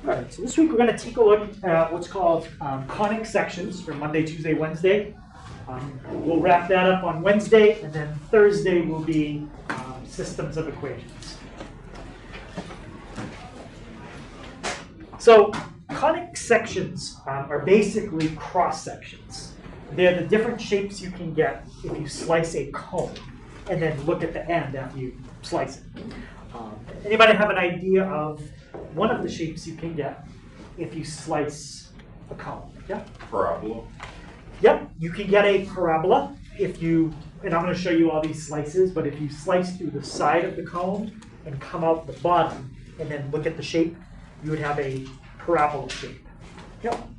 All right, so this week we're going to take a look at what's called conic sections for Monday, Tuesday, Wednesday. We'll wrap that up on Wednesday, and then Thursday will be systems of equations. So conic sections are basically cross sections. They're the different shapes you can get if you slice a cone and then look at the end after you slice it. Anybody have an idea of one of the shapes you can get if you slice a cone? Yeah? Parabola. Yep, you can get a parabola if you, and I'm going to show you all these slices, but if you slice through the side of the cone and come out the bottom and then look at the shape, you would have a parabola shape. Yep.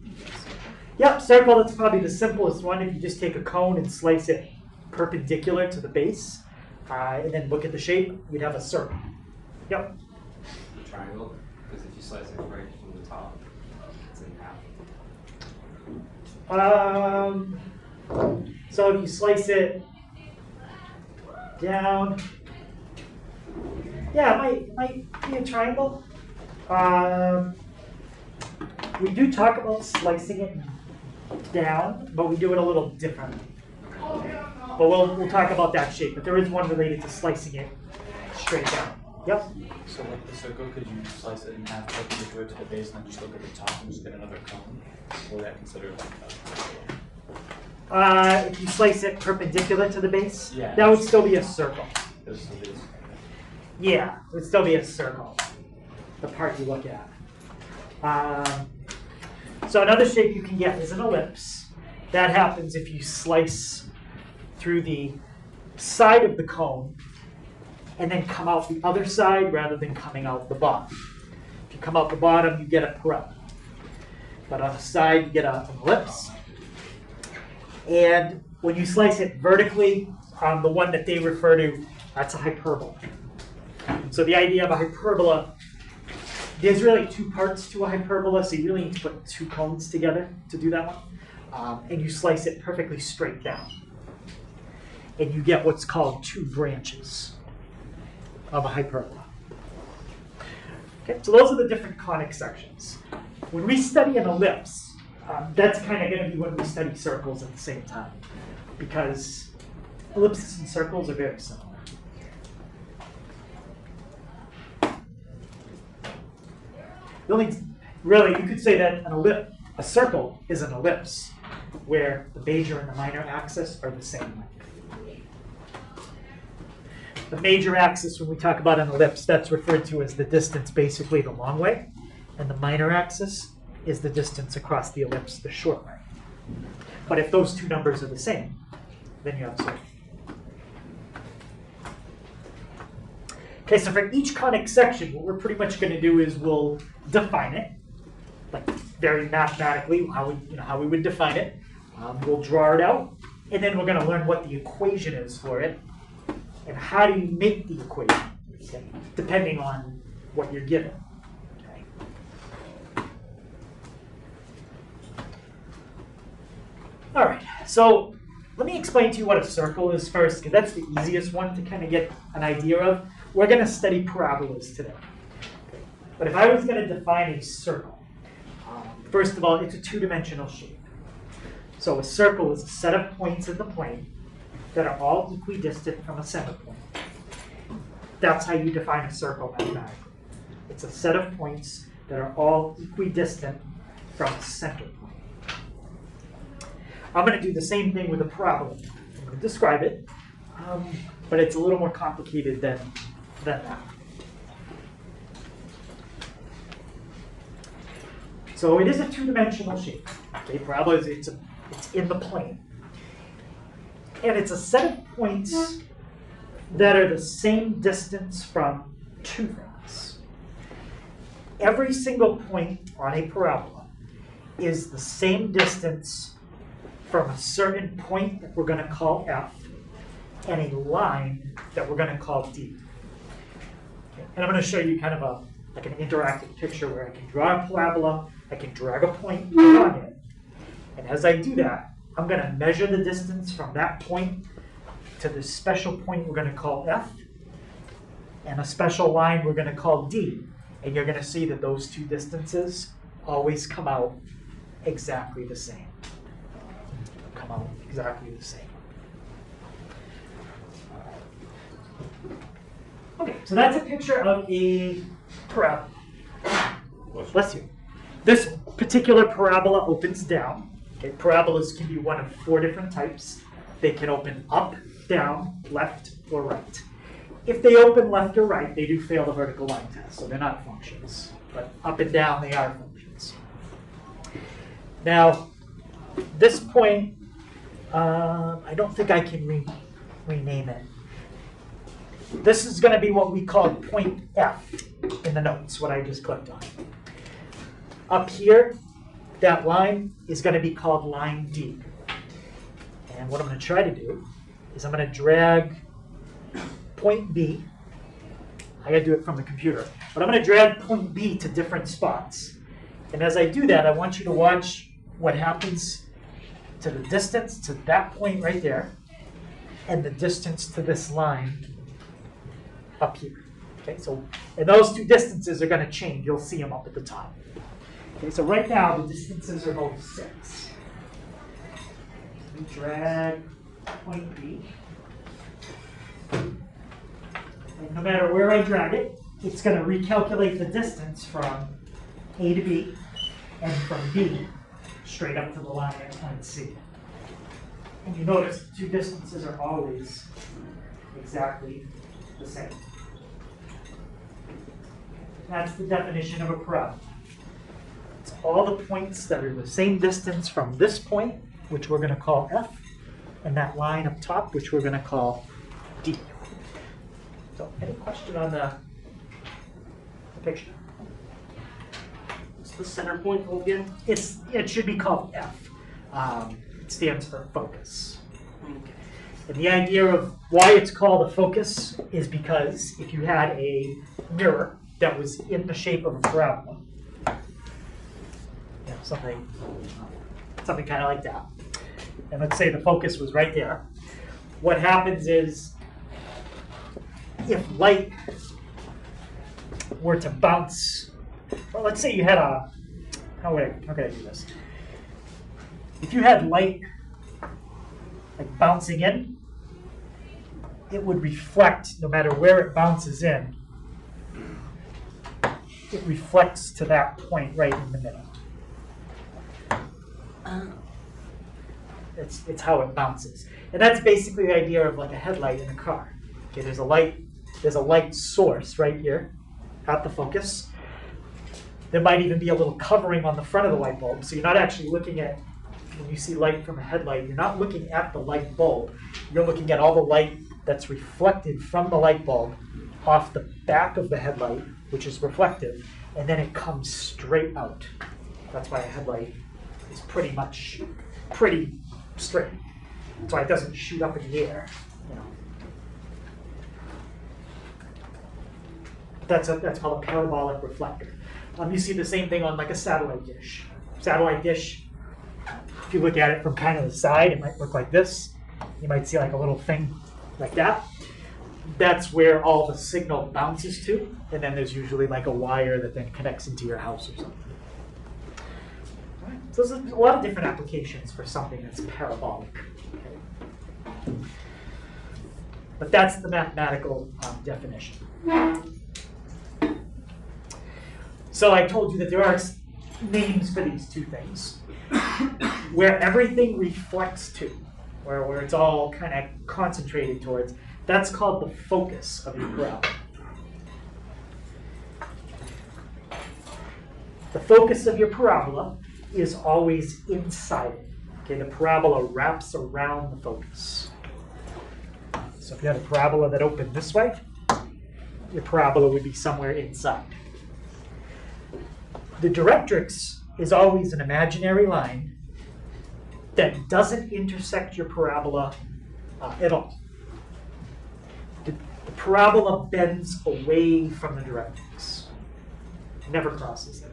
Yep, circle, that's probably the simplest one. If you just take a cone and slice it perpendicular to the base, and then look at the shape, you'd have a circle. Yep. Triangle, because if you slice it right from the top, it's in half. So if you slice it down, yeah, it might be a triangle. We do talk about slicing it down, but we do it a little differently. But we'll talk about that shape. But there is one related to slicing it straight down. Yep. So like the circle, could you slice it in half perpendicular to the base and then just look at the top and just get another cone? Or is that considered like If you slice it perpendicular to the base, Yeah. that would still be a circle. this is this? Yeah, it would still be a circle, the part you look at. So another shape you can get is an ellipse. That happens if you slice through the side of the cone and then come out the other side rather than coming out the bottom. If you come out the bottom, you get a parabola. But on the side, you get an ellipse. And when you slice it vertically, the one that they refer to, that's a hyperbola. So the idea of a hyperbola, there's really two parts to a hyperbola, so you really need to put two cones together to do that one. And you slice it perfectly straight down. And you get what's called two branches of a hyperbola. Okay, so those are the different conic sections. When we study an ellipse, that's kind of going to be when we study circles at the same time, because ellipses and circles are very similar. Really, you could say that a circle is an ellipse, where the major and the minor axis are the same length. The major axis, when we talk about an ellipse, that's referred to as the distance, basically the long way, and the minor axis is the distance across the ellipse, the short way. But if those two numbers are the same, then you have a circle. Okay, so for each conic section, what we're pretty much going to do is we'll define it, like very mathematically, how we would define it. We'll draw it out, and then we're going to learn what the equation is for it, and how do you make the equation, okay, depending on what you're given. Okay. All right, so let me explain to you what a circle is first, because that's the easiest one to kind of get an idea of. We're going to study parabolas today. Okay. But if I was going to define a circle, first of all, it's a two-dimensional shape. So a circle is a set of points in the plane that are all equidistant from a center point. That's how you define a circle mathematically. It's a set of points that are all equidistant from a center point. I'm going to do the same thing with a parabola. I'm going to describe it, but it's a little more complicated than that. So it is a two-dimensional shape. Okay, parabola is it's in the plane. And it's a set of points that are the same distance from two things. Every single point on a parabola is the same distance from a certain point that we're going to call F and a line that we're going to call D. Okay. And I'm going to show you kind of like an interactive picture where I can draw a parabola, I can drag a point on it, and as I do that, I'm going to measure the distance from that point to this special point we're going to call F, and a special line we're going to call D. And you're going to see that those two distances always come out exactly the same. Come out exactly the same. Okay, so that's a picture of a parabola. Bless you. This particular parabola opens down. Okay, parabolas can be one of 4 different types. They can open up, down, left, or right. If they open left or right, they do fail the vertical line test, so they're not functions. But up and down, they are functions. Now, this point, I don't think I can rename it. This is going to be what we call point F in the notes, what I just clicked on. Up here, that line is going to be called line D. And what I'm going to try to do is I'm going to drag point B. I got to do it from the computer. But I'm going to drag point B to different spots. And as I do that, I want you to watch what happens to the distance to that point right there and the distance to this line up here. Okay, so and those two distances are going to change. You'll see them up at the top. Okay, so right now the distances are both 6. Let me drag point B. And no matter where I drag it, it's going to recalculate the distance from A to B and from B straight up to the line at point C. And you notice the two distances are always exactly the same. That's the definition of a parabola. It's all the points that are the same distance from this point, which we're going to call F, and that line up top, which we're going to call D. So, any question on the picture? What's the center point called again? It should be called F. It stands for focus. Okay. And the idea of why it's called a focus is because if you had a mirror that was in the shape of a parabola, you know, something kind of like that, and let's say the focus was right there, what happens is if light were to bounce, well, let's say you had a, how could I do this? If you had light like bouncing in, it would reflect no matter where it bounces in. It reflects to that point right in the middle. It's how it bounces. And that's basically the idea of like a headlight in a car. Okay, there's a light source right here at the focus. There might even be a little covering on the front of the light bulb. So you're not actually looking at, when you see light from a headlight, you're not looking at the light bulb. You're looking at all the light that's reflected from the light bulb off the back of the headlight, which is reflective, and then it comes straight out. That's why a headlight is pretty straight. That's why it doesn't shoot up in the air, you know. That's called a parabolic reflector. You see the same thing on like a satellite dish. Satellite dish, if you look at it from kind of the side, it might look like this. You might see like a little thing like that. That's where all the signal bounces to, and then there's usually like a wire that then connects into your house or something. All right. So there's a lot of different applications for something that's parabolic. Okay. But that's the mathematical definition. So I told you that there are names for these two things. Where everything reflects to, where it's all kind of concentrated towards, that's called the focus of your parabola. The focus of your parabola is always inside it. Okay, the parabola wraps around the focus. So if you had a parabola that opened this way, your parabola would be somewhere inside. The directrix is always an imaginary line that doesn't intersect your parabola at all. The parabola bends away from the directrix. It never crosses it.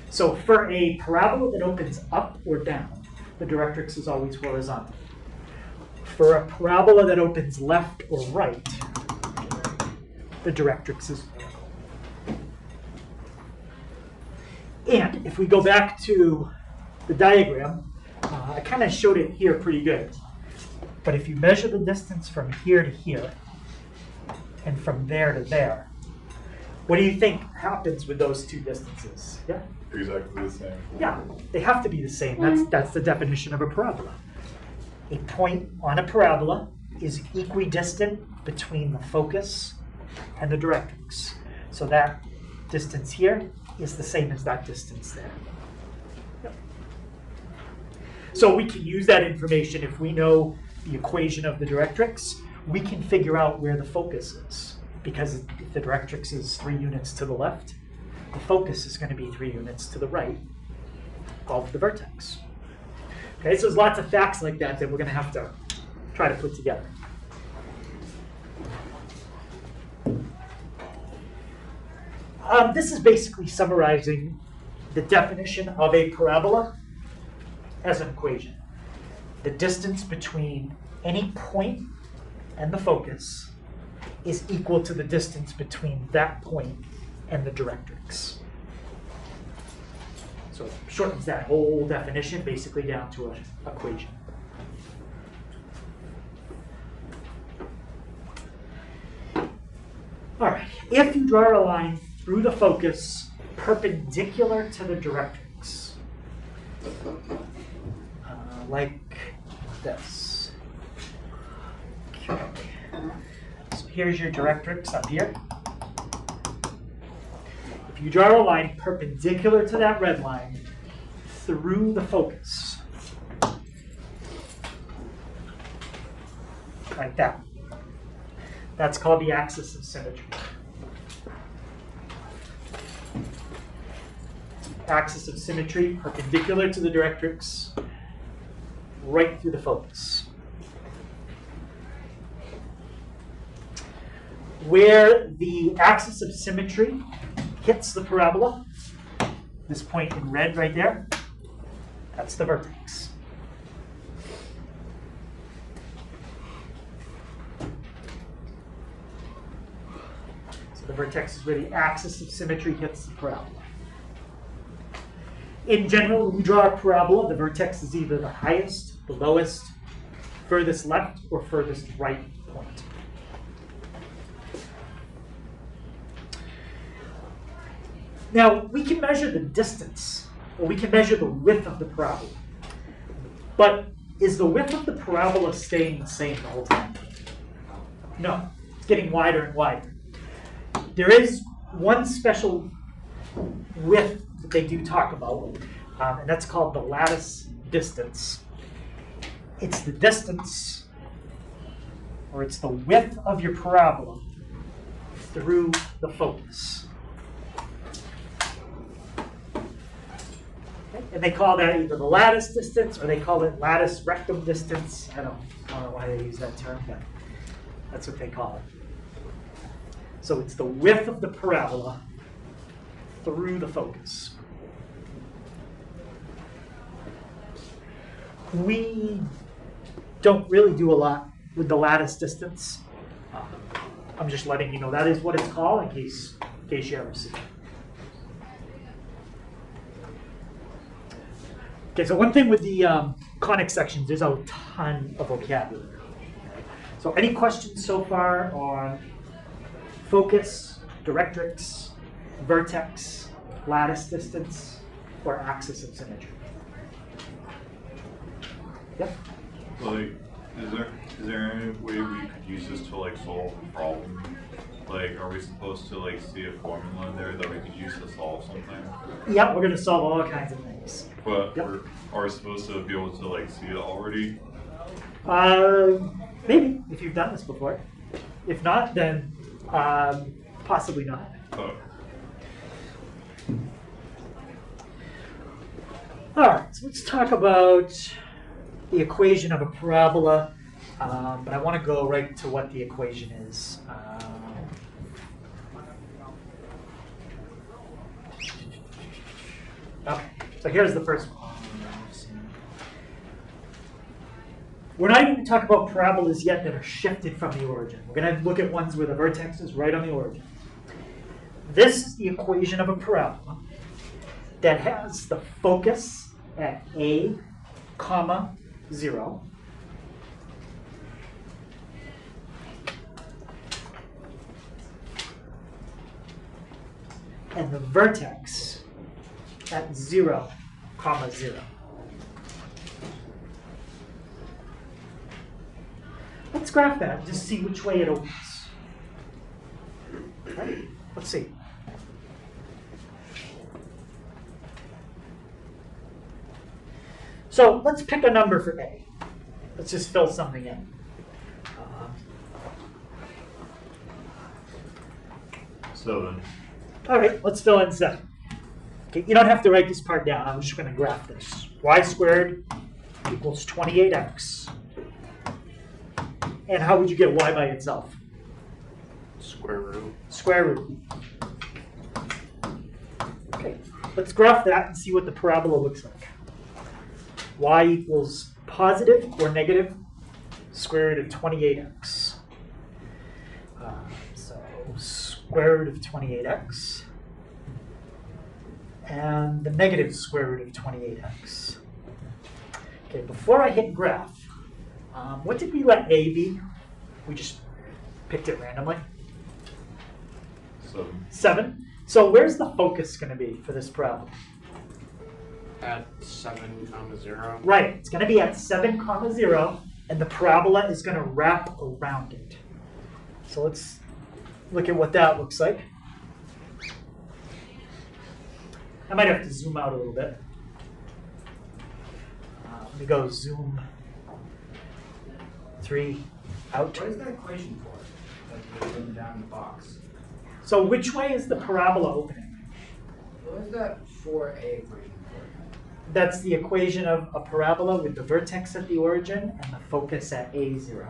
So for a parabola that opens up or down, the directrix is always horizontal. For a parabola that opens left or right, the directrix is vertical. And if we go back to the diagram, I kind of showed it here pretty good. But if you measure the distance from here to here, and from there to there, what do you think happens with those two distances? Yeah? Exactly the same. Yeah, they have to be the same. That's the definition of a parabola. A point on a parabola is equidistant between the focus and the directrix. So that distance here is the same as that distance there. Yep. So we can use that information if we know the equation of the directrix, we can figure out where the focus is. Because if the directrix is 3 units to the left, the focus is going to be 3 units to the right of the vertex. Okay, so there's lots of facts like that that we're going to have to try to put together. This is basically summarizing the definition of a parabola as an equation. The distance between any point and the focus is equal to the distance between that point and the directrix. So it shortens that whole definition basically down to an equation. All right, if you draw a line through the focus perpendicular to the directrix, like this. Okay. So here's your directrix up here. If you draw a line perpendicular to that red line through the focus, like that, that's called the axis of symmetry. Axis of symmetry, perpendicular to the directrix, right through the focus. Where the axis of symmetry hits the parabola, this point in red right there, that's the vertex. So the vertex is where the axis of symmetry hits the parabola. In general, when we draw a parabola, the vertex is either the highest, the lowest, furthest left, or furthest right point. Now, we can measure the distance, or we can measure the width of the parabola. But is the width of the parabola staying the same the whole time? No, it's getting wider and wider. There is one special width that they do talk about, and that's called the lattice distance. It's the distance, or it's the width of your parabola through the focus. Okay? And they call that either the lattice distance, or they call it lattice rectum distance. I don't know why they use that term, but that's what they call it. So it's the width of the parabola through the focus. We don't really do a lot with the lattice distance. I'm just letting you know that is what it's called in case you ever see it. Okay, so one thing with the conic sections, there's a ton of vocabulary. Okay? So any questions so far on focus, directrix, vertex, lattice distance, or axis of symmetry? Yep. Like, is there any way we could use this to like solve a problem? Like, are we supposed to like see a formula in there that we could use to solve something? Yep, we're gonna solve all kinds of things. But Yep. are we supposed to be able to like see it already? Maybe, if you've done this before. If not, then possibly not. Oh. All right, so let's talk about the equation of a parabola, but I want to go right to what the equation is. Okay, so here's the first one. We're not even going to talk about parabolas yet that are shifted from the origin. We're going to look at ones where the vertex is right on the origin. This is the equation of a parabola that has the focus at a, comma, 0. And the vertex at 0, comma, 0. Let's graph that and just see which way it opens. Right? Let's see. So let's pick a number for A. Let's just fill something in. 7. All right, let's fill in 7. Okay, you don't have to write this part down. I'm just going to graph this. Y squared equals 28x. And how would you get y by itself? Square root. Square root. Okay, let's graph that and see what the parabola looks like. Y equals positive or negative square root of 28x. So square root of 28x. And the negative square root of 28x. Okay, before I hit graph, what did we let A be? We just picked it randomly. 7. 7. So where's the focus going to be for this parabola? At 7, 0. Right, it's going to be at 7, 0, and the parabola is going to wrap around it. So let's look at what that looks like. I might have to zoom out a little bit. Let me go zoom 3 out. What is that equation for? Like written down in the box. So which way is the parabola opening? What is that 4A equation for? That's the equation of a parabola with the vertex at the origin and the focus at A0.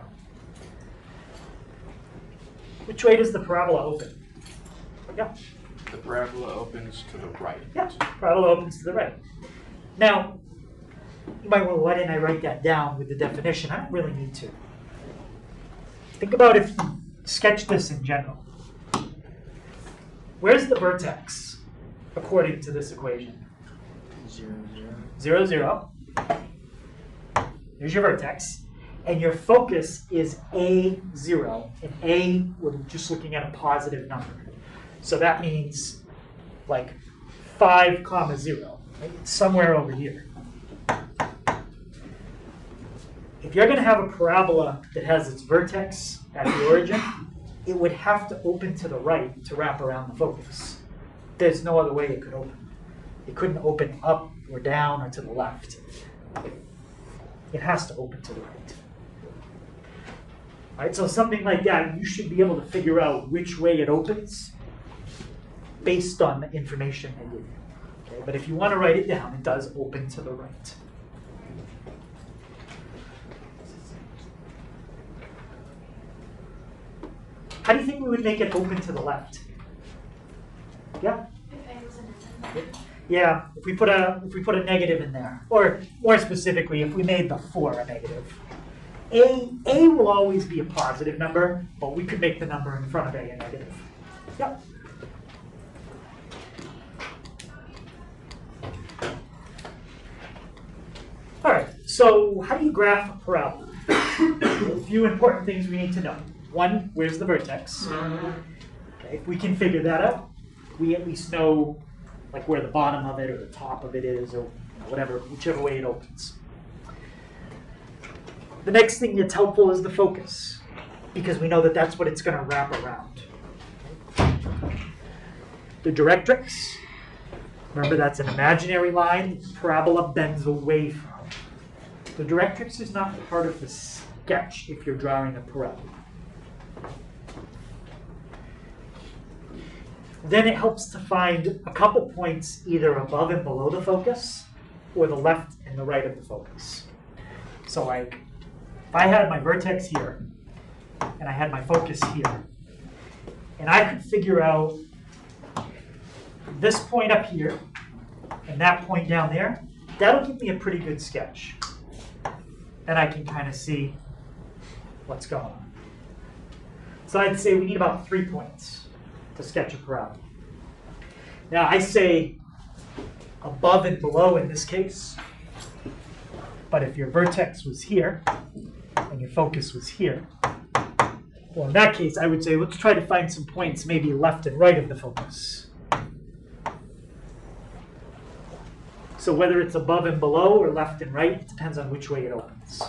Which way does the parabola open? Yeah. The parabola opens to the right. Yeah, parabola opens to the right. Now, you might wonder, why didn't I write that down with the definition? I don't really need to. Think about if you sketch this in general. Where's the vertex according to this equation? 0, 0, 0. 0. Here's your vertex. And your focus is A0. And A, we're just looking at a positive number. So that means like 5, 0. Right? It's somewhere over here. If you're going to have a parabola that has its vertex at the origin, it would have to open to the right to wrap around the focus. There's no other way it could open. It couldn't open up or down or to the left. It has to open to the right. All right, so something like that, you should be able to figure out which way it opens based on the information they give you. Okay, but if you want to write it down, it does open to the right. How do you think we would make it open to the left? Yeah? Yeah, if we put a negative in there, or more specifically, if we made the 4 a negative. A will always be a positive number, but we could make the number in front of A a negative. Yep. All right, so how do you graph a parabola? A few important things we need to know. One, where's the vertex? Okay, if we can figure that out, we at least know like where the bottom of it or the top of it is, or whatever, whichever way it opens. The next thing that's helpful is the focus, because we know that that's what it's going to wrap around. The directrix, remember that's an imaginary line the parabola bends away from. The directrix is not part of the sketch if you're drawing a parabola. Then it helps to find a couple points either above and below the focus or the left and the right of the focus. So like, if I had my vertex here and I had my focus here, and I could figure out this point up here and that point down there, that'll give me a pretty good sketch. and I can kind of see what's going on. So I'd say we need about 3 points to sketch a parabola. Now I say above and below in this case, but if your vertex was here and your focus was here, well, in that case, I would say let's try to find some points maybe left and right of the focus. So whether it's above and below or left and right, it depends on which way it opens.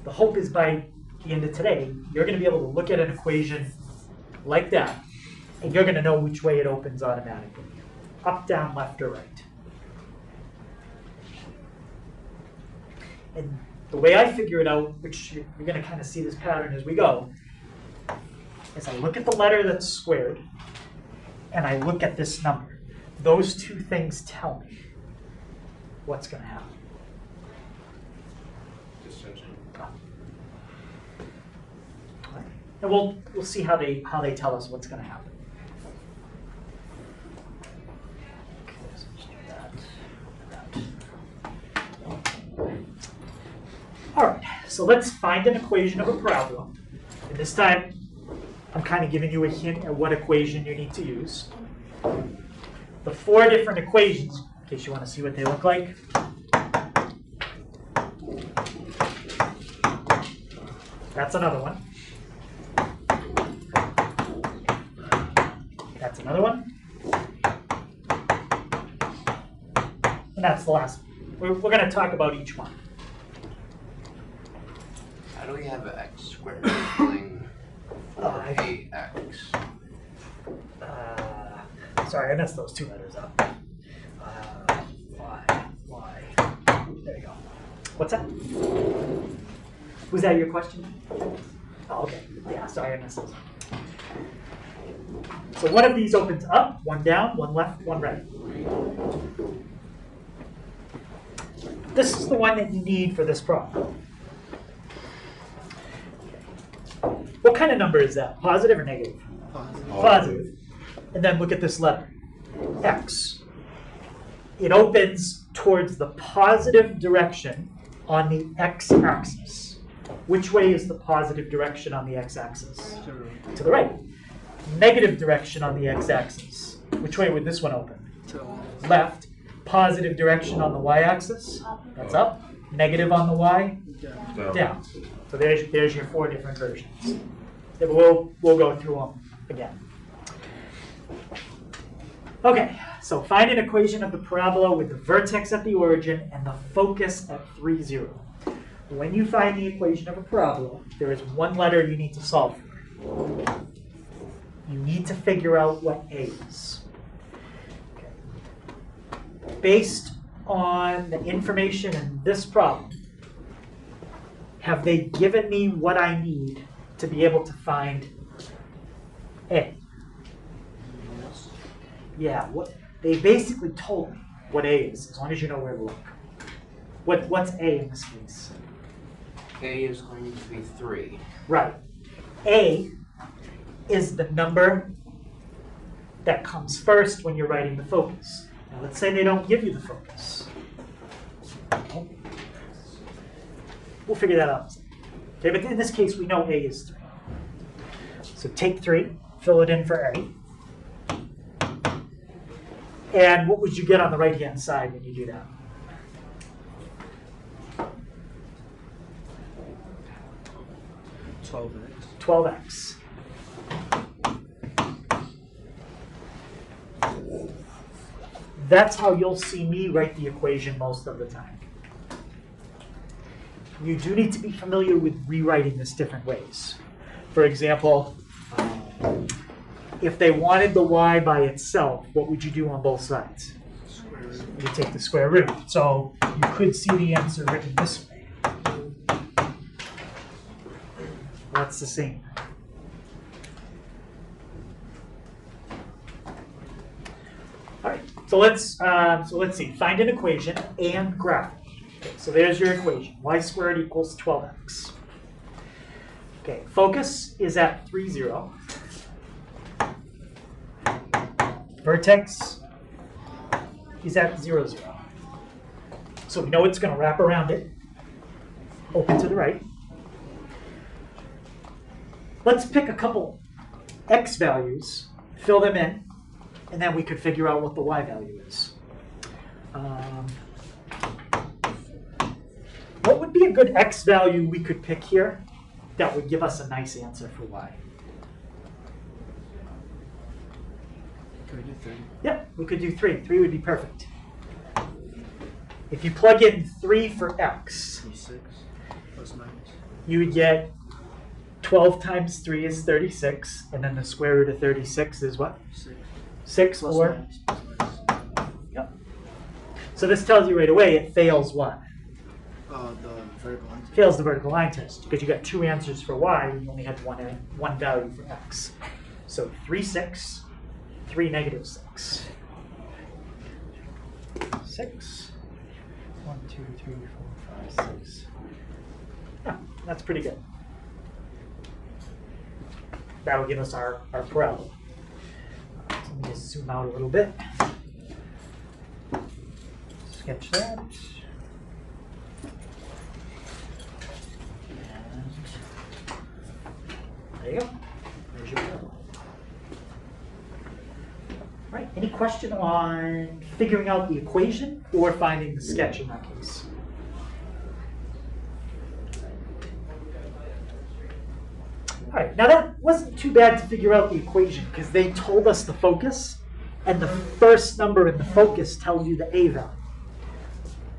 The hope is by the end of today, you're going to be able to look at an equation like that, and you're going to know which way it opens automatically. Up, down, left, or right. And the way I figure it out, which you're going to kind of see this pattern as we go, is I look at the letter that's squared, and I look at this number. Those two things tell me what's going to happen. And we'll see how they tell us what's going to happen. Okay, so just do that. All right, so let's find an equation of a parabola. And this time, I'm kind of giving you a hint at what equation you need to use. The 4 different equations, in case you want to see what they look like. That's another one. That's another one. And that's the last one. We're going to talk about each one. How do we have an x squared equaling 4ax? Sorry, I messed those 2 letters up. Y. There you go. What's that? Was that your question? Oh, okay. Yeah, sorry, I messed those up. So one of these opens up, one down, one left, one right. This is the one that you need for this problem. What kind of number is that? Positive or negative? Positive. And then look at this letter, x. It opens towards the positive direction on the x-axis. Which way is the positive direction on the x-axis? To the right. Negative direction on the x-axis. Which way would this one open? Left. Positive direction on the y-axis. That's up. Negative on the y. Down. So there's your 4 different versions. Yeah, but we'll go through them again. Okay, so find an equation of the parabola with the vertex at the origin and the focus at 3, 0. When you find the equation of a parabola, there is one letter you need to solve for. You need to figure out what A is. Okay. Based on the information in this problem, have they given me what I need to be able to find A? Yeah, they basically told me what A is, as long as you know where to look. What's A in this case? A is going to be 3. Right. A is the number that comes first when you're writing the focus. Now let's say they don't give you the focus. We'll figure that out. Okay, but in this case we know A is 3. So take 3, fill it in for A. And what would you get on the right-hand side when you do that? $12x. 12x. That's how you'll see me write the equation most of the time. You do need to be familiar with rewriting this different ways. For example, if they wanted the y by itself, what would you do on both sides? You take the square root. So you could see the answer written this way. That's the same. All right. So let's see. Find an equation and graph it. Okay, so there's your equation. Y squared equals 12x. Okay. Focus is at 3, 0. Vertex is at 0, 0. So we know it's going to wrap around it, open to the right. Let's pick a couple x values, fill them in, and then we could figure out what the y value is. What would be a good x value we could pick here that would give us a nice answer for y? Can we do 3? Yeah, we could do 3. 3 would be perfect. If you plug in 3 for x, 6 plus minus. you would get 12 times 3 is 36, and then the square root of 36 is what? 6. 6 Plus or? minus. Plus minus. Yep. So this tells you right away it fails what? The vertical line. Fails the vertical line test, because you got 2 answers for y, and you only had one value for x. So 3, 6, 3, negative 6. 6. 1, 2, 3, 4, 5, 6. Yeah, that's pretty good. That'll give us our parabola. So let me just zoom out a little bit. Sketch that. And there you go. There's your parabola. Right, any question on figuring out the equation or finding the sketch in that case? All right, now that wasn't too bad to figure out the equation because they told us the focus, and the first number in the focus tells you the A value.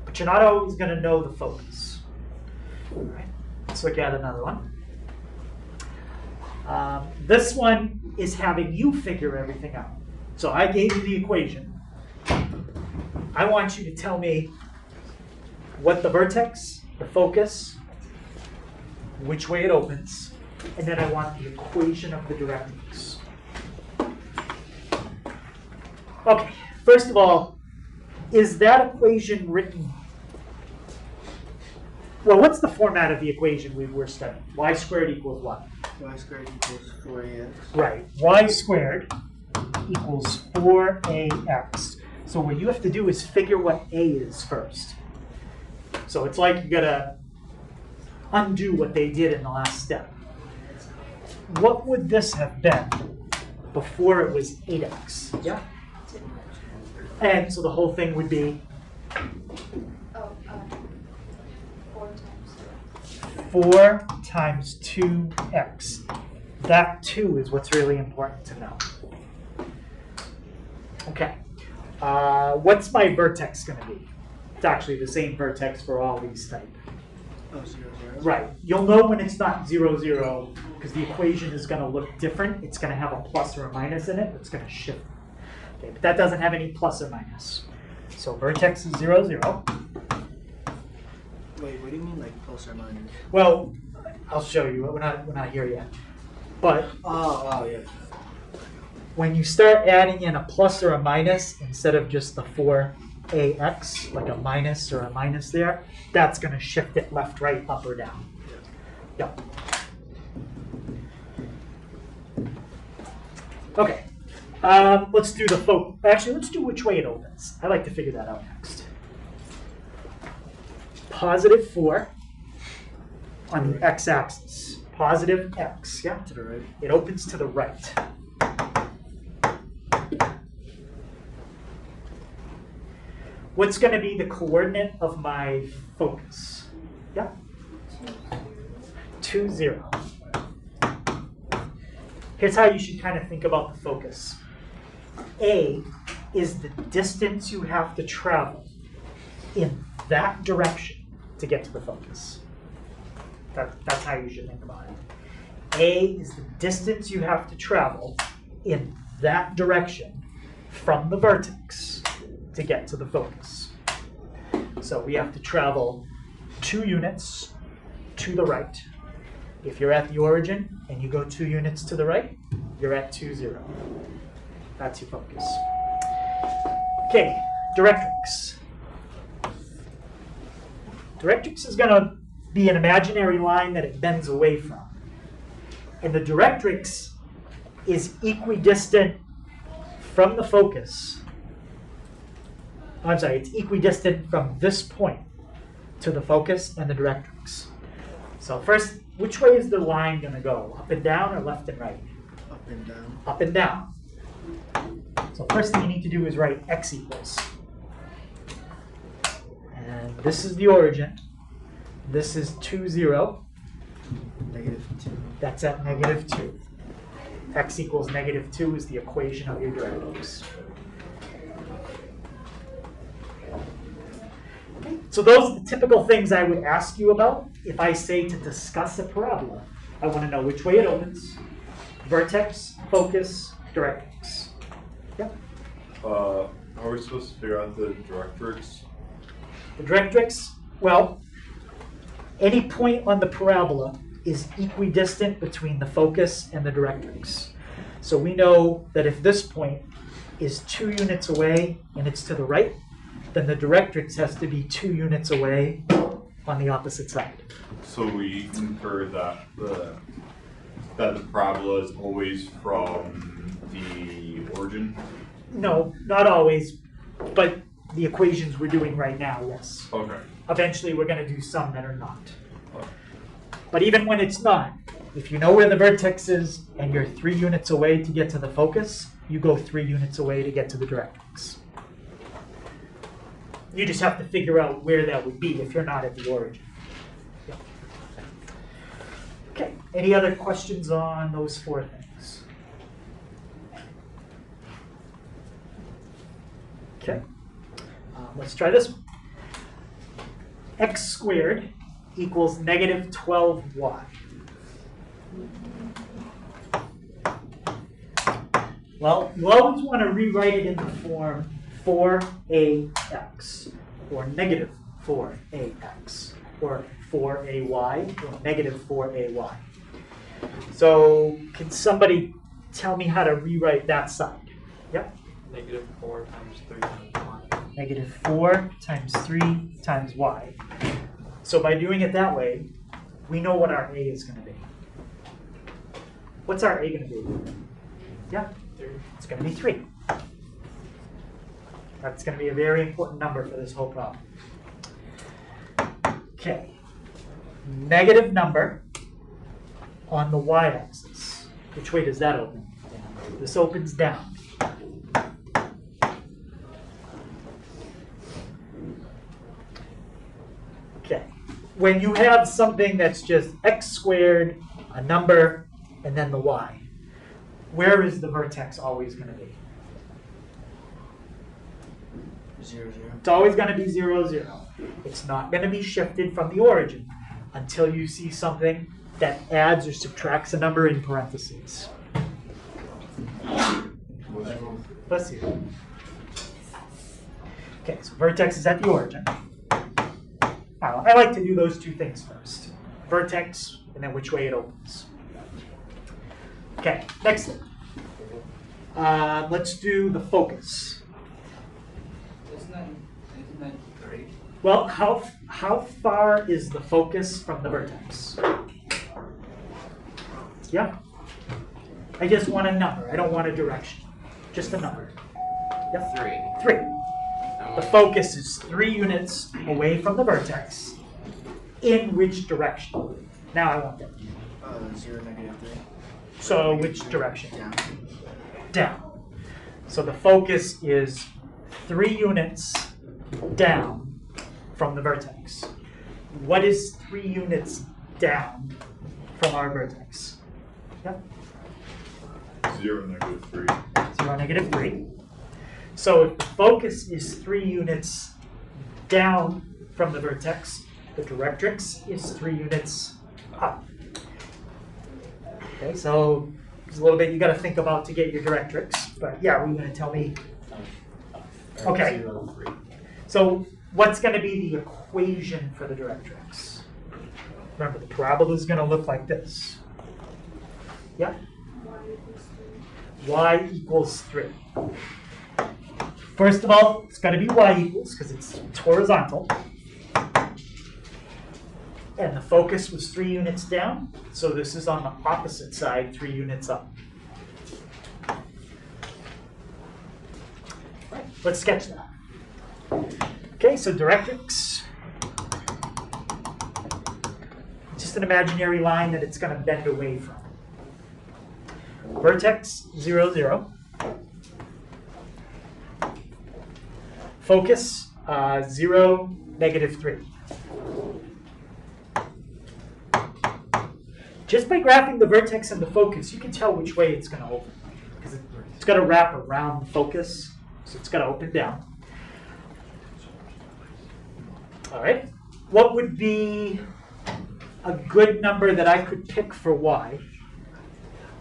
But you're not always going to know the focus. All right, let's look at another one. This one is having you figure everything out. So I gave you the equation. I want you to tell me what the vertex, the focus, which way it opens, and then I want the equation of the directrix. Okay, first of all, is that equation written? Well, what's the format of the equation we were studying? Y squared equals what? Y squared equals 4ax. Right, y squared equals 4ax. So what you have to do is figure what a is first. So it's like you gotta undo what they did in the last step. What would this have been before it was 8x? Yeah. And so the whole thing would be 4 times 2x. That 2 is what's really important to know. Okay. What's my vertex going to be? It's actually the same vertex for all these type. Oh, 0, 0. Right. You'll know when it's not 0, 0 because the equation is going to look different. It's going to have a plus or a minus in it. It's going to shift. Okay, but that doesn't have any plus or minus. So vertex is 0, 0. Wait, what do you mean, like plus or minus? Well, I'll show you. We're not here yet. But Oh, yeah. when you start adding in a plus or a minus instead of just the 4ax, like a minus or a minus there, that's going to shift it left, right, up, or down. Yep. Okay. Let's do the focus. Actually, let's do which way it opens. I'd like to figure that out next. Positive 4 on the x-axis. Positive x, yeah? To the right. It opens to the right. What's going to be the coordinate of my focus? Yeah? 2, 0. Here's how you should kind of think about the focus. A is the distance you have to travel in that direction to get to the focus. That's how you should think about it. A is the distance you have to travel in that direction from the vertex to get to the focus. So we have to travel 2 units to the right. If you're at the origin and you go 2 units to the right, you're at 2, 0. That's your focus. Okay, directrix. Directrix is going to be an imaginary line that it bends away from. And the directrix is equidistant from the focus I'm sorry, it's equidistant from this point to the focus and the directrix. So first, which way is the line going to go? Up and down or left and right? Up and down. Up and down. So first thing you need to do is write x equals. And this is the origin. This is 2, 0. -2. That's at -2. X equals -2 is the equation of your directrix. So those are the typical things I would ask you about if I say to discuss a parabola. I want to know which way it opens, vertex, focus, directrix. Yep. How are we supposed to figure out the directrix? The directrix, well, any point on the parabola is equidistant between the focus and the directrix. So we know that if this point is 2 units away and it's to the right, then the directrix has to be 2 units away on the opposite side. So we infer that the parabola is always from the origin? No, not always, but the equations we're doing right now, yes. Okay. Eventually we're going to do some that are not. But even when it's not, if you know where the vertex is and you're 3 units away to get to the focus, you go 3 units away to get to the directrix. You just have to figure out where that would be if you're not at the origin. Yeah. Okay, any other questions on those 4 things? Okay, let's try this one. X squared equals -12y. Well, you always want to rewrite it in the form 4ax, or -4ax, or 4ay, or -4ay. So can somebody tell me how to rewrite that side? Yep. -4 times 3 times y. -4 times 3 times y. So by doing it that way, we know what our a is going to be. What's our a going to be? Yeah, it's going to be 3. That's going to be a very important number for this whole problem. Okay. Negative number on the y-axis. Which way does that open? Down. This opens down. Okay. When you have something that's just x squared, a number, and then the y, where is the vertex always going to be? 0, 0. It's always going to be 0, 0. It's not going to be shifted from the origin until you see something that adds or subtracts a number in parentheses. Let's see. Okay, so vertex is at the origin. I like to do those 2 things first. Vertex, and then which way it opens. Okay, next thing. Let's do the focus. Isn't that 3? Well, how far is the focus from the vertex? Yeah? I just want a number. I don't want a direction. Just a number. Yep. 3. 3. The focus is 3 units away from the vertex. In which direction? Now I want that. 0, -3. So which direction? Down. Down. So the focus is 3 units down from the vertex. What is 3 units down from our vertex? Yep. 0, -3. 0, -3. So if the focus is 3 units down from the vertex, the directrix is 3 units up. Okay, so there's a little bit you got to think about to get your directrix, but yeah, what are you going to tell me? Okay. 0, 3. So what's going to be the equation for the directrix? Remember, the parabola is going to look like this. Yeah? Y equals 3. First of all, it's got to be y equals because it's horizontal. And the focus was 3 units down, so this is on the opposite side, 3 units up. Right, let's sketch that. Okay, so directrix. Just an imaginary line that it's going to bend away from. Vertex, 0, 0. Focus, 0, -3. Just by graphing the vertex and the focus, you can tell which way it's going to open. Because it's got to wrap around the focus, so it's got to open down. All right. What would be a good number that I could pick for y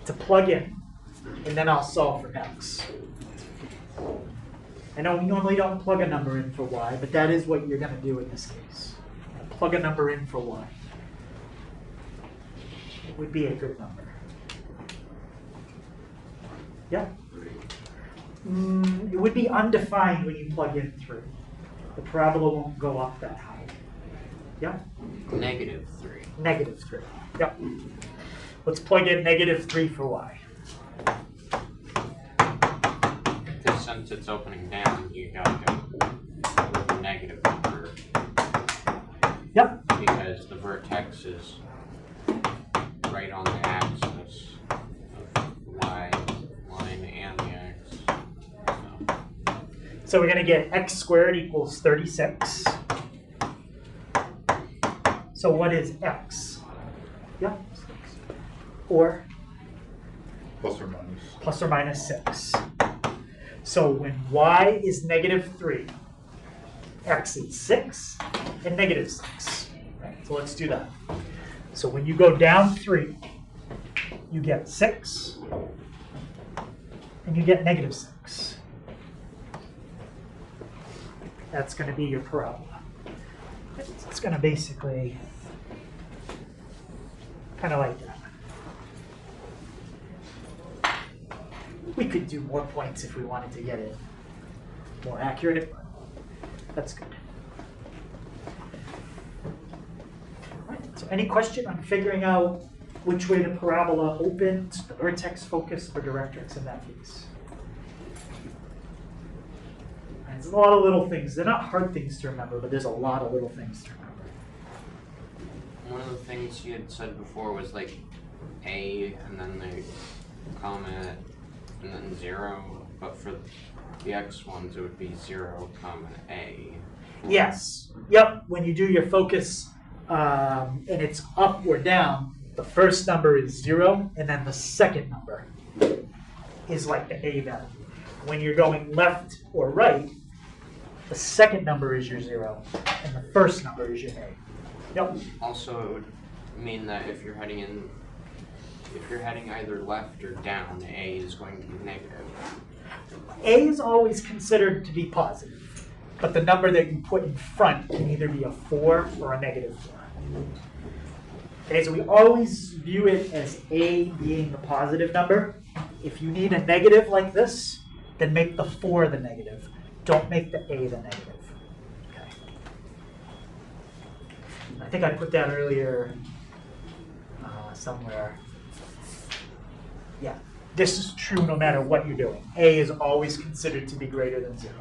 to plug in, and then I'll solve for x? I know we normally don't plug a number in for y, but that is what you're going to do in this case. Plug a number in for y. It would be a good number. Yeah? It would be undefined when you plug in 3. The parabola won't go up that high. Yeah? -3. -3. Yep. Let's plug in -3 for y. Because since it's opening down, you gotta go with a negative number. Yep. Because the vertex is right on the axis of y line and the x. So we're going to get x squared equals 36. So what is x? Yeah. Or Plus or minus. plus or minus 6. So when y is -3, x is 6 and -6. Right, so let's do that. So when you go down 3, you get 6 and you get -6. That's going to be your parabola. It's going to basically kind of like that. We could do more points if we wanted to get it more accurate, but that's good. All right, so any question on figuring out which way the parabola opens, the vertex, focus, or directrix in that case? And there's a lot of little things. They're not hard things to remember, but there's a lot of little things to remember. One of the things you had said before was like A and then the comma and then 0, but for the x ones it would be 0, A. Yes. Yep. When you do your focus and it's up or down, the first number is 0, and then the second number is like the A value. When you're going left or right, the second number is your 0, and the first number is your A. Yep. Also, it would mean that if you're heading either left or down, A is going to be negative. A is always considered to be positive, but the number that you put in front can either be a 4 or a -4. Okay, so we always view it as A being the positive number. If you need a negative like this, then make the 4 the negative. Don't make the A the negative. Okay. I think I put that earlier somewhere. Yeah, this is true no matter what you're doing. A is always considered to be greater than 0.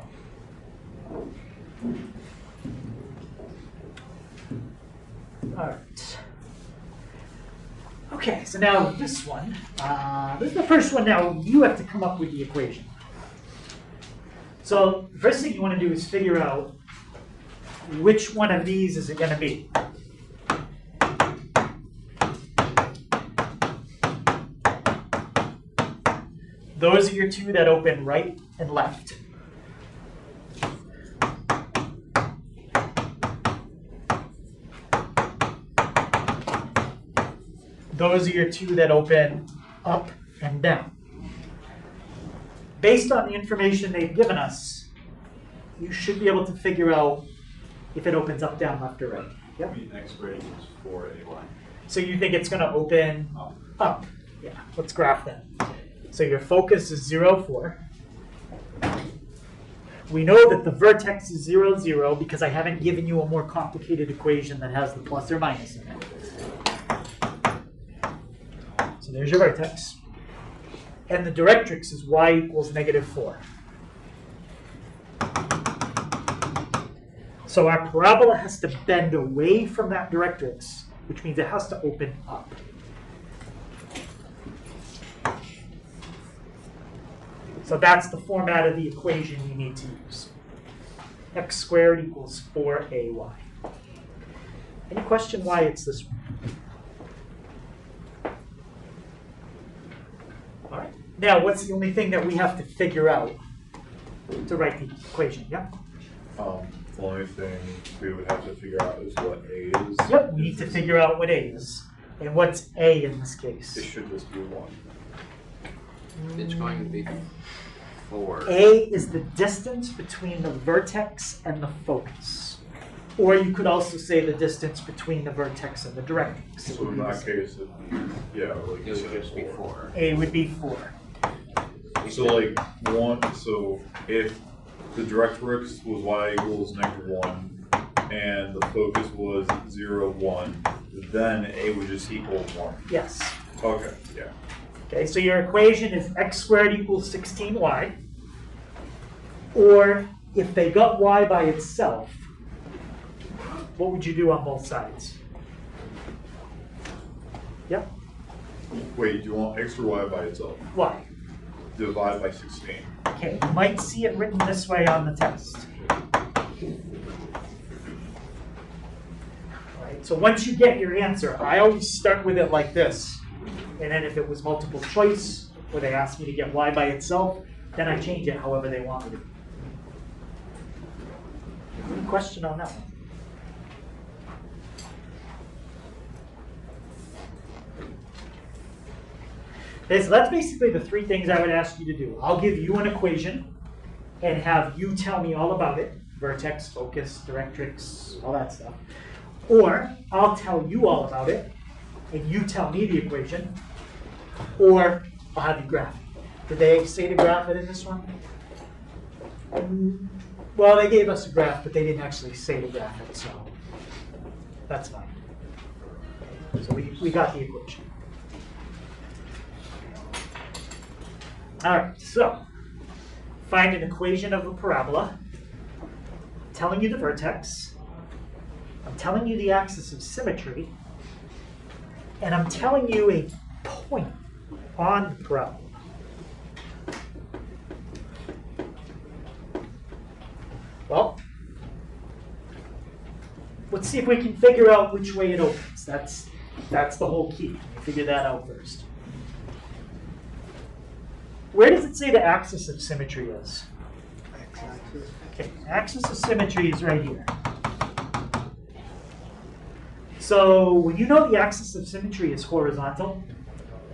All right. Okay, so now this one, this is the first one. Now you have to come up with the equation. So the first thing you want to do is figure out which one of these is it going to be. Those are your two that open right and left. Those are your two that open up and down. Based on the information they've given us, you should be able to figure out if it opens up, down, left, or right. Yep. I mean, x squared equals 4ay. So you think it's going to open up. Yeah, let's graph that. So your focus is 0, 4. We know that the vertex is 0, 0 because I haven't given you a more complicated equation that has the plus or minus in it. So there's your vertex. And the directrix is y equals -4. So our parabola has to bend away from that directrix, which means it has to open up. So that's the format of the equation you need to use. X squared equals 4ay. Any question why it's this one? All right. Now, what's the only thing that we have to figure out to write the equation? Yeah? The only thing we would have to figure out is what A is. Yep, we need to figure out what A is. And what's A in this case? It should just be 1. It's going to be 4. A is the distance between the vertex and the focus. Or you could also say the distance between the vertex and the directrix. So in that case, it'd be, yeah, like It you would said, just be 4. A would be 4. So like 1, so if the directrix was y equals -1 and the focus was 0, 1, then A would just equal 1. Yes. Okay, yeah. Okay, so your equation is x squared equals 16y. Or if they got y by itself, what would you do on both sides? Yep, Wait, do you want x or y by itself? y. Divide by 16. Okay, you might see it written this way on the test. All right, so once you get your answer, I always start with it like this. And then if it was multiple choice, or they ask me to get y by itself, then I change it however they want me to. Any question on that one? Okay, so that's basically the 3 things I would ask you to do. I'll give you an equation and have you tell me all about it. Vertex, focus, directrix, all that stuff. Or I'll tell you all about it and you tell me the equation. Or I'll have you graph it. Did they say to graph it in this one? Well, they gave us a graph, but they didn't actually say to graph it, so that's fine. So we got the equation. All right, so find an equation of a parabola. I'm telling you the vertex. I'm telling you the axis of symmetry. And I'm telling you a point on the parabola. Well, let's see if we can figure out which way it opens. That's the whole key. Figure that out first. Where does it say the axis of symmetry is? Okay, axis of symmetry is right here. So when you know the axis of symmetry is horizontal,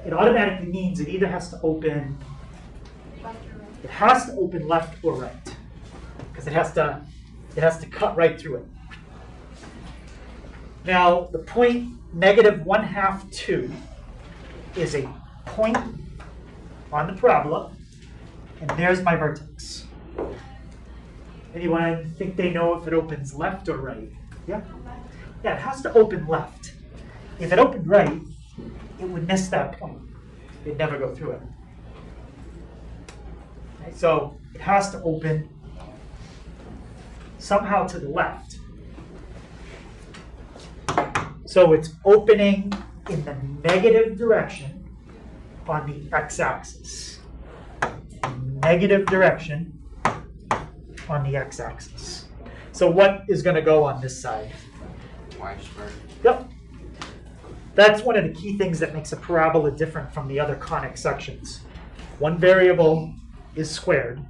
it automatically means it either has to open, left or right, because it has to cut right through it. Now the point -1/2, 2 is a point on the parabola, and there's my vertex. Anyone think they know if it opens left or right? Yeah? Yeah, it has to open left. If it opened right, it would miss that point. It'd never go through it. Okay, so it has to open somehow to the left. So it's opening in the negative direction on the x-axis. Negative direction on the x-axis. So what is going to go on this side? Y squared. Yep. That's one of the key things that makes a parabola different from the other conic sections. One variable is squared,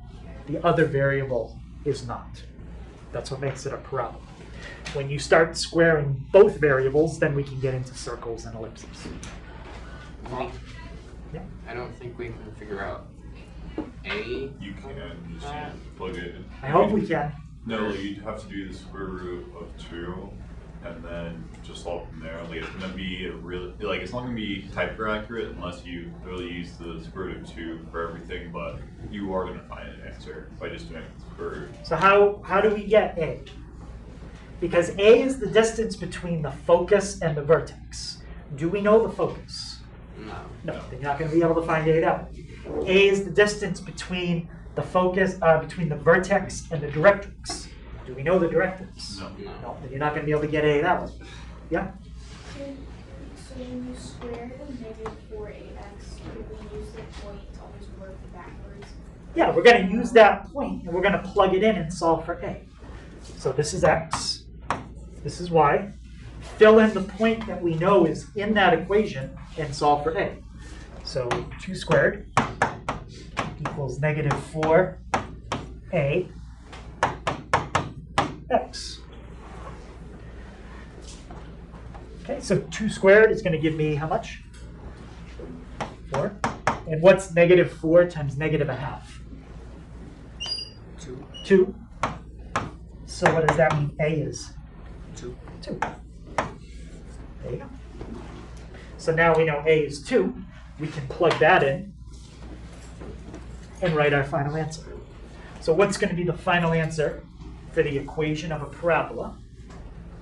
the other variable is not. That's what makes it a parabola. When you start squaring both variables, then we can get into circles and ellipses. Yeah. I don't think we can figure out A. You can just plug it in. I hope we can. No, you'd have to do the square root of 2 and then just solve from there. Like it's gonna be really, like it's not gonna be type accurate unless you really use the square root of 2 for everything, but you are gonna find an answer by just doing the square root. So how do we get A? Because A is the distance between the focus and the vertex. Do we know the focus? No. No, they're not going to be able to find A that way. A is the distance between the focus, between the vertex and the directrix. Do we know the directives? No. No. No, then you're not going to be able to get A that way. Yeah? So when you square negative 4ax, could we use the point to always work backwards? Yeah, we're going to use that point and we're going to plug it in and solve for A. So this is x, this is y. Fill in the point that we know is in that equation and solve for A. So 2 squared equals negative 4a x. Okay, so 2 squared is going to give me how much? 4. And what's negative 4 times negative a half? 2. 2. So what does that mean A is? 2. 2. There you go. So now we know A is 2. We can plug that in and write our final answer. So what's going to be the final answer for the equation of a parabola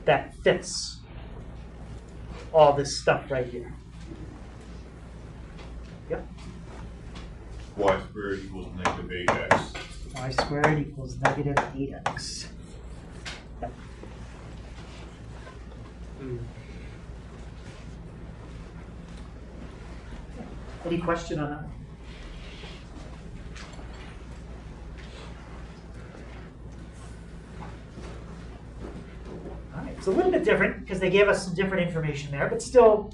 that fits all this stuff right here? Yep. Y squared equals negative 8x. Y squared equals negative 8x. Yep. Any question on that? All right, it's a little bit different because they gave us some different information there, but still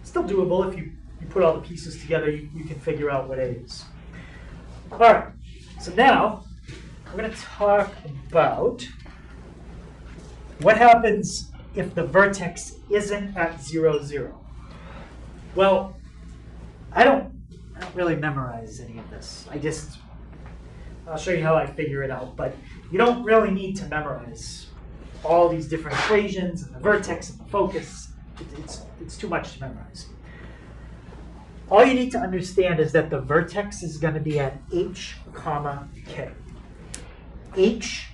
doable. If you put all the pieces together, you can figure out what A is. All right, so now we're going to talk about what happens if the vertex isn't at 0, 0. Well, I don't really memorize any of this. I'll show you how I figure it out, but you don't really need to memorize all these different equations and the vertex and the focus. It's too much to memorize. All you need to understand is that the vertex is going to be at h, comma, k. H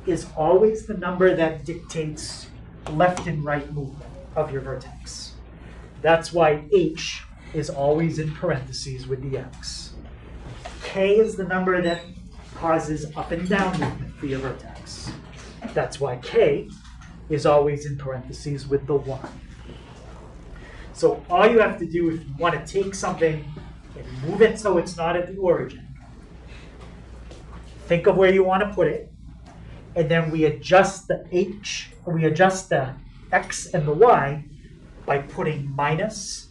is always the number that dictates left and right movement of your vertex. That's why h is always in parentheses with the x. K is the number that causes up and down movement for your vertex. That's why k is always in parentheses with the 1. So all you have to do if you want to take something and move it so it's not at the origin, think of where you want to put it, and then we adjust the h, or we adjust the x and the y by putting minus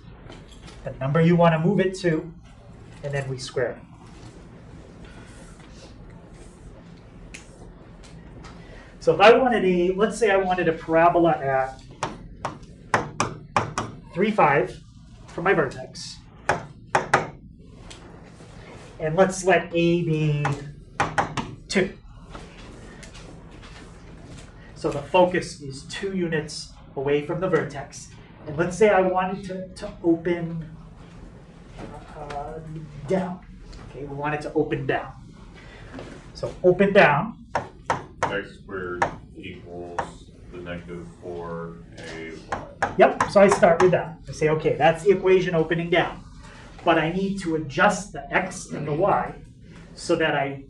the number you want to move it to, and then we square it. So if I wanted let's say I wanted a parabola at 3, 5 for my vertex, and let's let A be 2. So the focus is 2 units away from the vertex. And let's say I wanted to open down. Okay, we want it to open down. So open down. X squared equals the negative 4ay. Yep, so I start with that. I say, okay, that's the equation opening down. But I need to adjust the x and the y so that I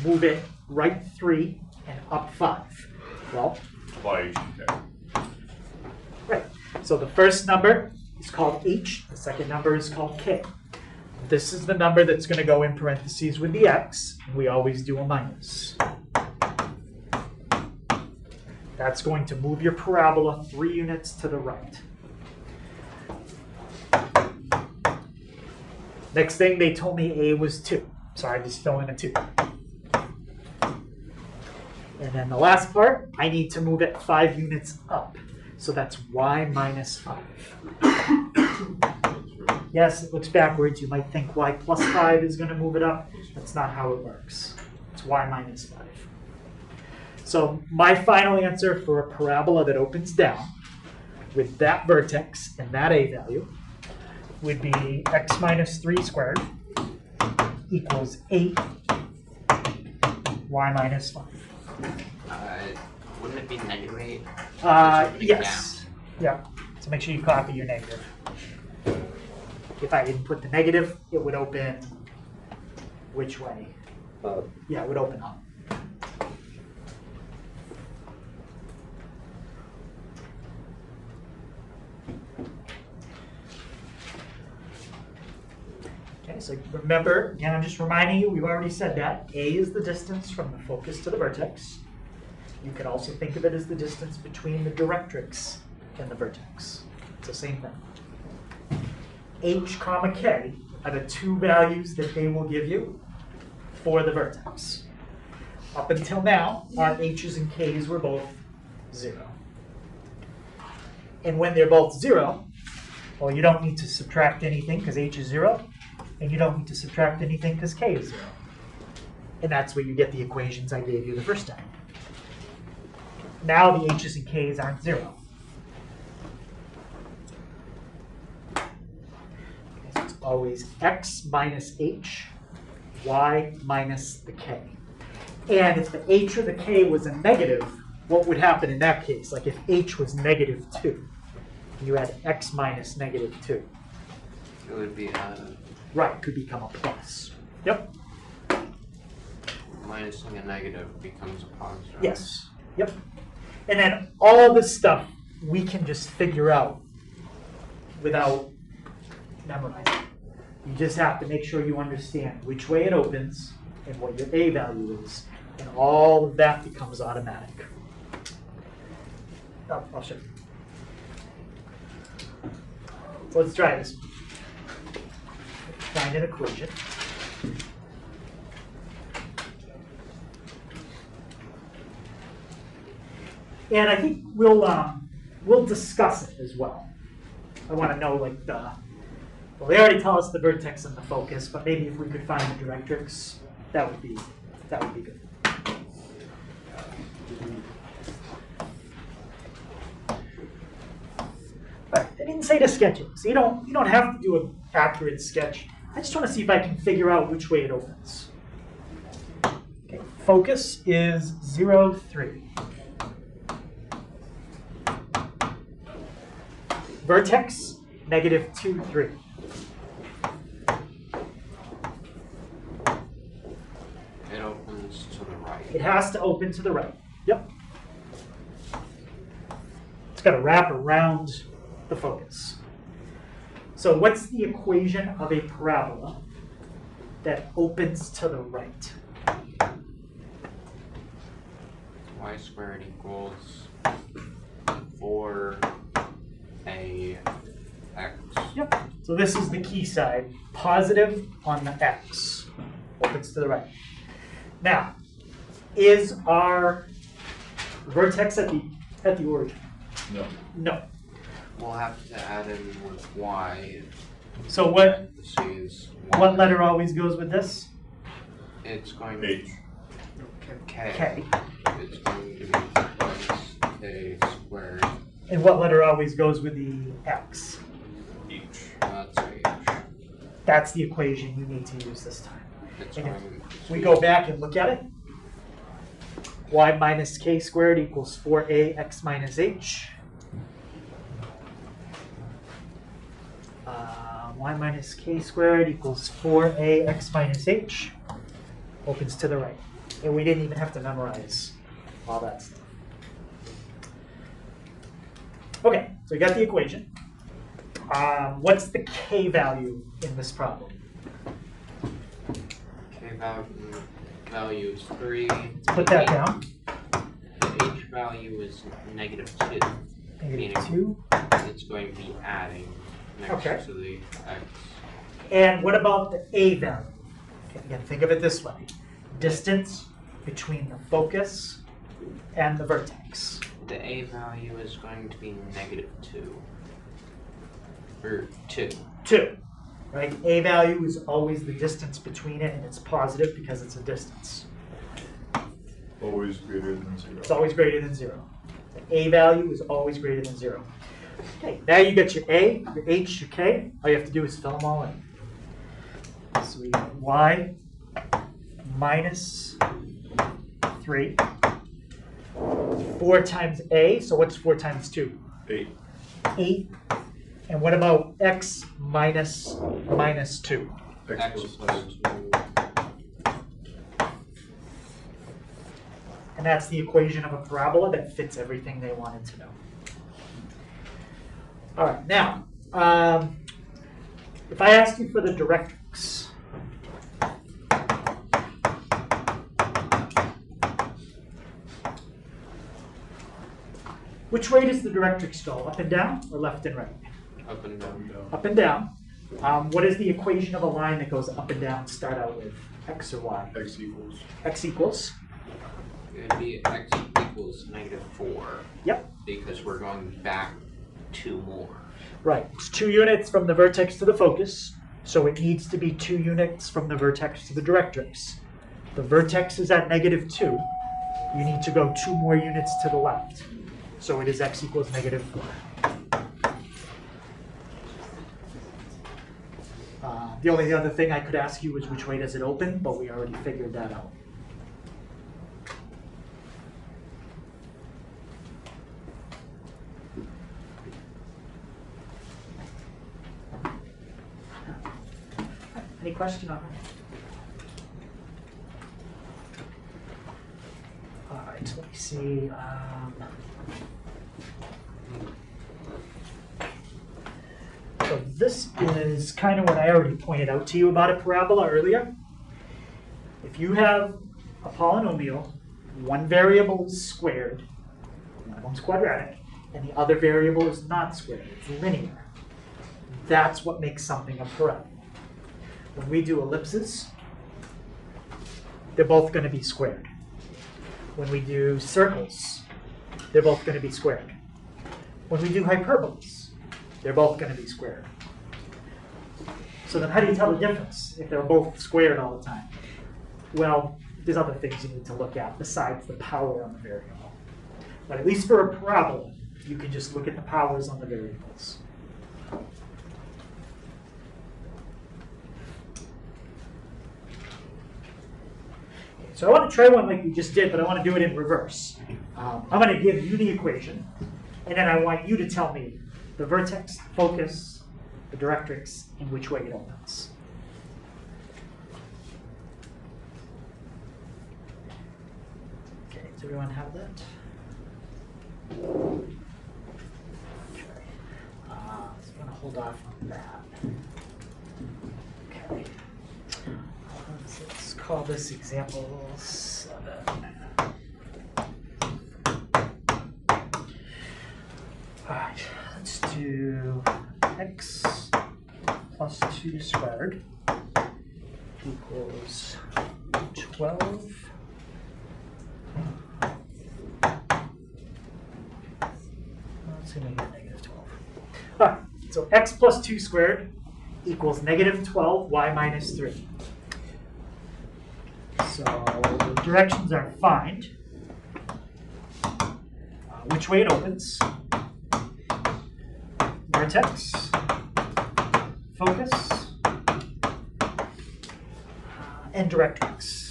move it right 3 and up 5. Well, By h and k. right. So the first number is called h, the second number is called k. This is the number that's going to go in parentheses with the x, and we always do a minus. That's going to move your parabola 3 units to the right. Next thing, they told me A was 2, so I just fill in a 2. And then the last part, I need to move it 5 units up. So that's y minus 5. Yes, it looks backwards. You might think y plus 5 is going to move it up. That's not how it works. It's y minus 5. So my final answer for a parabola that opens down with that vertex and that a value would be x minus 3 squared equals 8 y minus 5. Wouldn't it be negative 8? Yes. Yeah. So make sure you copy your negative. If I didn't put the negative, it would open which way? Yeah, it would open up. remember, again, I'm just reminding you, we've already said that. A is the distance from the focus to the vertex. You can also think of it as the distance between the directrix and the vertex. It's the same thing. H comma K are the two values that they will give you for the vertex. Up until now, our H's and K's were both 0. And when they're both 0, well, you don't need to subtract anything because H is 0, and you don't need to subtract anything because K is 0. And that's where you get the equations I gave you the first time. Now the H's and K's aren't 0. Okay, so it's always X minus H, Y minus the K. And if the H or the K was a negative, what would happen in that case? Like if H was negative 2, you had X minus negative 2. It would be Right, could become a plus. Yep. minusing a negative becomes a positive. Yes. Yep. And then all this stuff we can just figure out without memorizing. You just have to make sure you understand which way it opens and what your A value is. And all of that becomes automatic. Oh, I'll show you. So let's try this. Find an equation. And I think we'll discuss it as well. I want to know like well, they already tell us the vertex and the focus, but maybe if we could find the directrix, that would be good. But I didn't say to sketch it, so you don't have to do an accurate sketch. I just want to see if I can figure out which way it opens. Okay, focus is 0, 3. Vertex, negative 2, 3. It opens to the right. It has to open to the right. Yep. It's got to wrap around the focus. So what's the equation of a parabola that opens to the right? Y squared equals 4AX. Yep. So this is the key side. Positive on the x. Opens to the right. Now, is our vertex at the origin? No. No. We'll have to add in with Y. So what Parentheses what letter always goes with this? It's going to H. K. K. It's going to be plus K squared. And what letter always goes with the x? H. That's H. That's the equation you need to use this time. It's And going if we go back and look at it, y minus k squared equals 4ax minus h. Y minus k squared equals 4ax minus h. Opens to the right. And we didn't even have to memorize all that stuff. Okay, so we got the equation. What's the k value in this problem? K value is 3. Let's put that down. The H value is negative 2. Negative 2. It's going to be adding next Okay. to the X. And what about the A value? Again, think of it this way. Distance between the focus and the vertex. The A value is going to be negative 2. Or 2. 2, right? A value is always the distance between it, and it's positive because it's a distance. Always greater than 0. It's always greater than 0. The A value is always greater than 0. Okay, now you get your A, your H, your K. All you have to do is fill them all in. So we got Y minus 3. 4 times A, so what's 4 times 2? 8. 8. And what about X minus minus 2? X plus 2. And that's the equation of a parabola that fits everything they wanted to know. All right, now, if I asked you for the directrix Which way does the directrix go? Up and down or left and right? Up and down. Up and down. What is the equation of a line that goes up and down start out with? X or Y? X equals. X equals? It would be x equals -4. Yep. Because we're going back 2 more. Right. It's 2 units from the vertex to the focus, so it needs to be 2 units from the vertex to the directrix. The vertex is at -2. You need to go 2 more units to the left. So it is x equals -4. The only other thing I could ask you is which way does it open, but we already figured that out. Any question on that? All right, so let me see. So this is kind of what I already pointed out to you about a parabola earlier. If you have a polynomial, one variable is squared, one's quadratic, and the other variable is not squared, it's linear. That's what makes something a parabola. When we do ellipses, they're both going to be squared. When we do circles, they're both going to be squared. When we do hyperbolas, they're both going to be squared. So then how do you tell the difference if they're both squared all the time? Well, there's other things you need to look at besides the power on the variable. But at least for a parabola, you can just look at the powers on the variables. So I want to try one like we just did, but I want to do it in reverse. I'm going to give you the equation, and then I want you to tell me the vertex, focus, the directrix, and which way it opens. Okay, does everyone have that? Okay. So I'm going to hold off on that. Okay. Let's call this example 7. All right, let's do x plus 2 squared equals 12. Let's say negative 12. All right, so x plus 2 squared equals -12, y minus 3. So the directions are find which way it opens, vertex, focus, and directrix.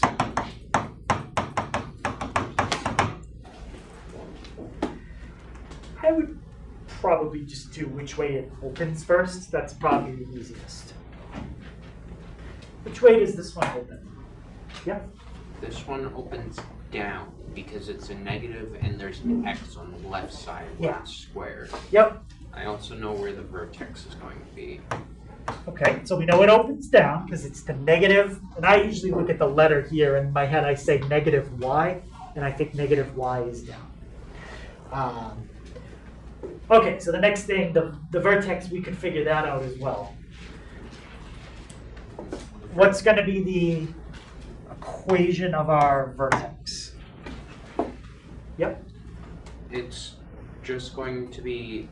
I would probably just do which way it opens first. That's probably the easiest. Which way does this one open? Yep. This one opens down because it's a negative and there's an x on the left side where Yeah. it's squared. Yep. I also know where the vertex is going to be. Okay, so we know it opens down because it's the negative, and I usually look at the letter here, in my head I say -y, and I think -y is down. Okay, so the next thing, the vertex, we could figure that out as well. What's going to be the equation of our vertex? Yep. It's just going to be,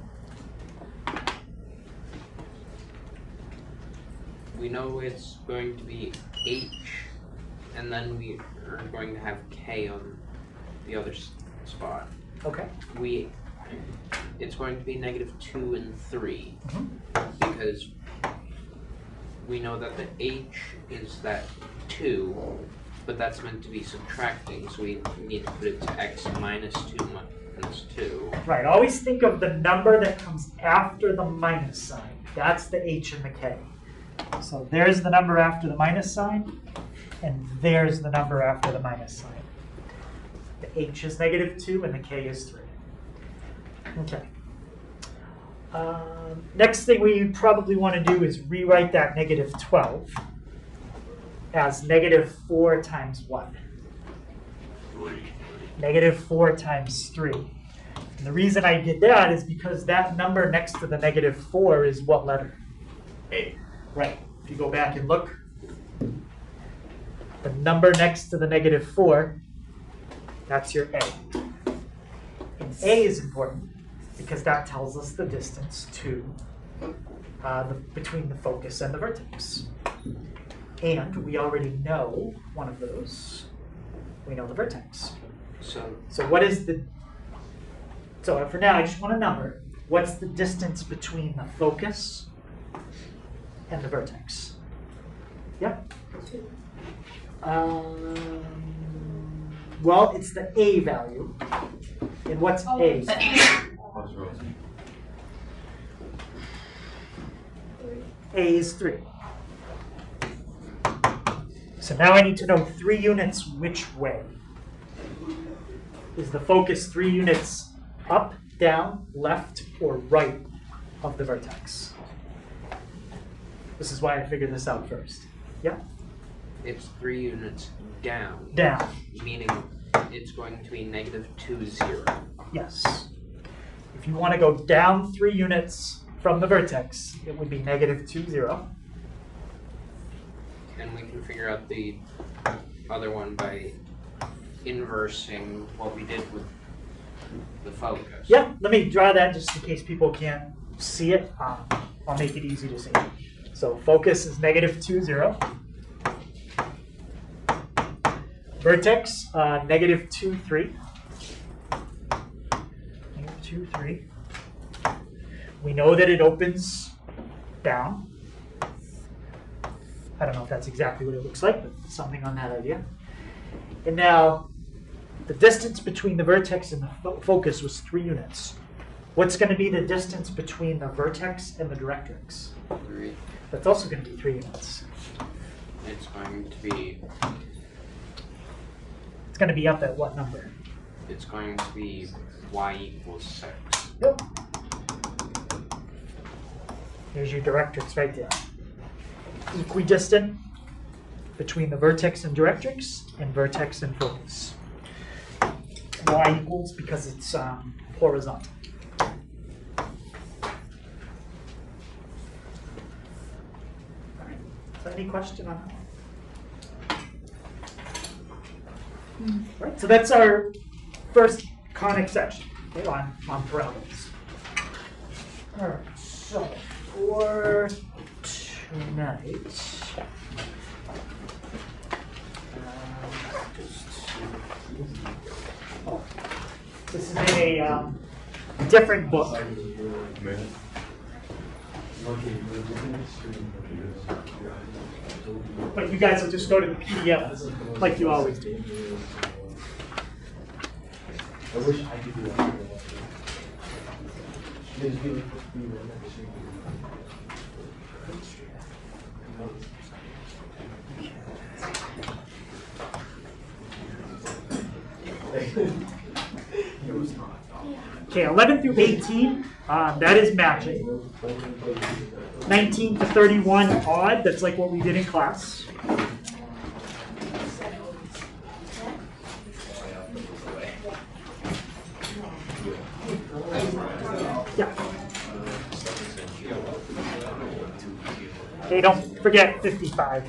we know it's going to be h, and then we are going to have k on the other spot. Okay. It's going to be -2 and 3 Mhm. because we know that the h is that 2, but that's meant to be subtracting, so we need to put it to x minus 2 minus 2. Right, always think of the number that comes after the minus sign. That's the h and the k. So there's the number after the minus sign, and there's the number after the minus sign. The h is -2 and the k is 3. Okay. Next thing we probably want to do is rewrite that -12 as -4 times what? 3. -4 times 3. And the reason I did that is because that number next to the -4 is what letter? A. Right. If you go back and look, the number next to the -4, that's your A. And A is important because that tells us the distance to between the focus and the vertex. And we already know one of those. We know the vertex. So what is the, so for now I just want a number. What's the distance between the focus and the vertex? Yeah? Well, it's the A value. And what's A? A is 3. So now I need to know 3 units which way. Is the focus 3 units up, down, left, or right of the vertex? This is why I figured this out first. Yeah? It's 3 units down, Down. meaning it's going to be -2, 0. Yes. If you want to go down 3 units from the vertex, it would be -2, 0. And we can figure out the other one by inversing what we did with the focus. Yeah, let me draw that just in case people can't see it. I'll make it easy to see. So focus is -2, 0. Vertex, -2, 3. -2, 3. We know that it opens down. I don't know if that's exactly what it looks like, but something on that idea. And now, the distance between the vertex and the focus was 3 units. What's going to be the distance between the vertex and the directrix? 3. That's also going to be 3 units. It's going to be It's going to be up at what number? It's going to be y = 6. Yep. Here's your directrix right there. Equidistant between the vertex and directrix and vertex and focus. Y equals because it's horizontal. All right. So any question on that? All right. So that's our first conic section on parabolas. All right. So for tonight, this is in a different book. But you guys will just go to the PDF like you always do. I wish I could do that. Okay, 11 through 18, that is matching. 19 to 31, odd, that's like what we did in class. Yeah. Okay, don't forget 55.